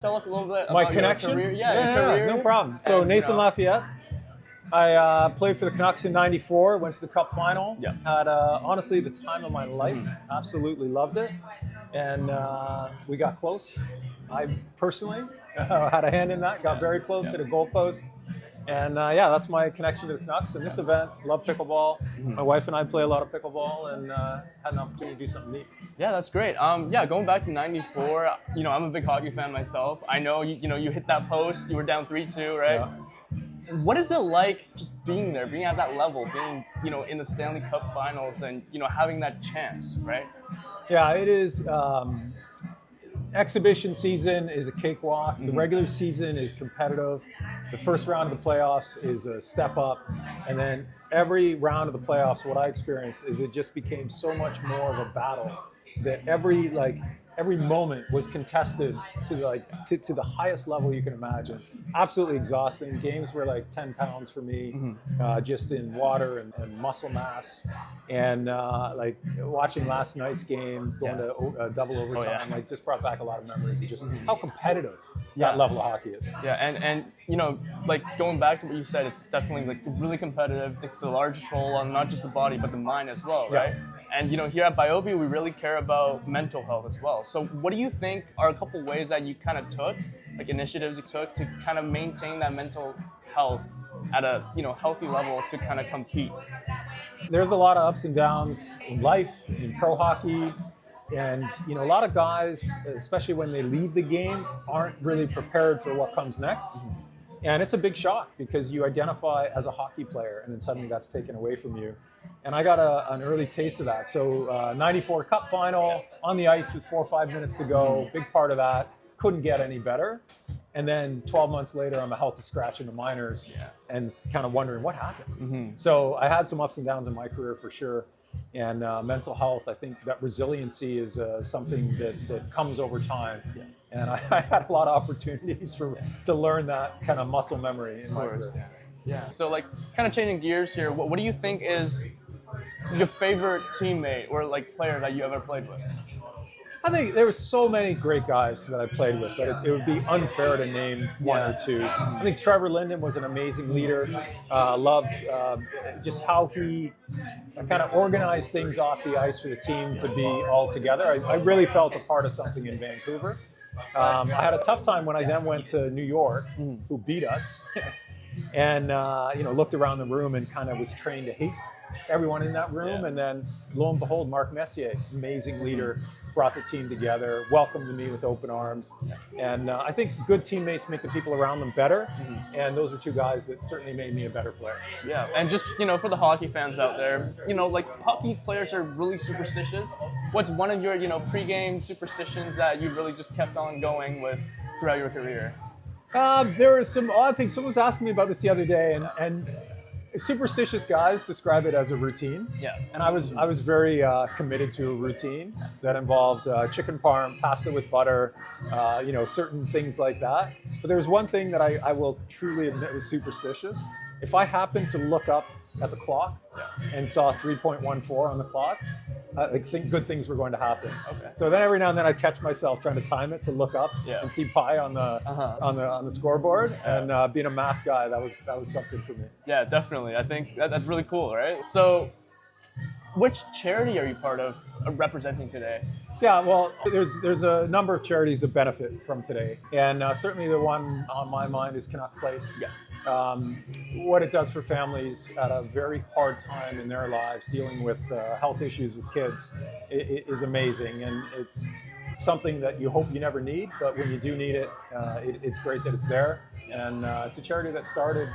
Tell us a little bit My about connection? your career. Yeah, your career. No problem. So And, Nathan Lafayette. I played for the Canucks in '94, went to the Cup final. Yeah. Had honestly the time of my life. Absolutely loved it. And we got close. I personally had a hand in that, got very close, hit a goalpost. And that's my connection to the Canucks. And this event, love pickleball. My wife and I play a lot of pickleball and had an opportunity to do something neat. Yeah, that's great. Going back to '94, I'm a big hockey fan myself. I know, you hit that post, you were down 3-2, right? Yeah. What is it like just being there, being at that level, being, in the Stanley Cup finals and, having that chance, right? Yeah, it is. Exhibition season is a cakewalk. The regular season is competitive. The first round of the playoffs is a step up. And then every round of the playoffs, what I experienced is it just became so much more of a battle that every moment was contested to the highest level you can imagine. Absolutely exhausting. Games were like 10 pounds for me, just in water and muscle mass. And watching last night's game, going to double overtime, just brought back a lot of memories of just how competitive that level of hockey is. Yeah, and going back to what you said, it's definitely really competitive. It takes a large toll on not just the body but the mind as well, right? Yeah. And here at Biobi, we really care about mental health as well. So what do you think are a couple ways that you kind of took, like initiatives you took to kind of maintain that mental health at a healthy level to kind of compete? There's a lot of ups and downs in life, in pro hockey, and a lot of guys, especially when they leave the game, aren't really prepared for what comes next. And it's a big shock because you identify as a hockey player and then suddenly that's taken away from you. And I got an early taste of that. So '94 Cup final, on the ice with 4 or 5 minutes to go, big part of that. Couldn't get any better. And then 12 months later, I'm a healthy scratch in the minors and kind of wondering what happened. So I had some ups and downs in my career for sure. And mental health, I think that resiliency is something that comes over time. And I had a lot of opportunities to learn that kind of muscle memory in my career. Yeah. So kind of changing gears here, what do you think is your favorite teammate or player that you ever played with? I think there were so many great guys that I played with that it would be unfair to name one or two. I think Trevor Linden was an amazing leader. Loved just how he kind of organized things off the ice for the team to be all together. I really felt a part of something in Vancouver. I had a tough time when I then went to New York, who beat us, and looked around the room and kind of was trained to hate everyone in that room. And then lo and behold, Mark Messier, amazing leader, brought the team together, welcomed me with open arms. And I think good teammates make the people around them better. And those are two guys that certainly made me a better player. Yeah, and just, for the hockey fans out there, hockey players are really superstitious. What's one of your, pregame superstitions that you really just kept on going with throughout your career? There are some odd things. Someone was asking me about this the other day, and superstitious guys describe it as a routine. Yeah. And I was very committed to a routine that involved chicken parm, pasta with butter, certain things like that. But there was one thing that I will truly admit was superstitious. If I happened to look up at the clock and saw 3.14 on the clock, I think good things were going to happen. Okay. So then every now and then I'd catch myself trying to time it to look up and see pi on the scoreboard. And being a math guy, that was something for me. Yeah, definitely. I think that's really cool, right? So, which charity are you part of representing today? Yeah, well, there's a number of charities that benefit from today, and certainly the one on my mind is Canuck Place. Yeah. What it does for families at a very hard time in their lives, dealing with health issues with kids, is amazing, and it's something that you hope you never need, but when you do need it, it's great that it's there. And it's a charity that started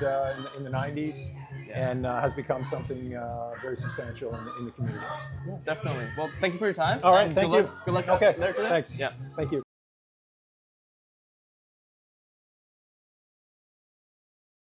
in the 90s and has become something very substantial in the community. Yeah, definitely. Well, thank you for your time. All right, thank you. Good luck okay. there today. Thanks. Yeah. Thank you.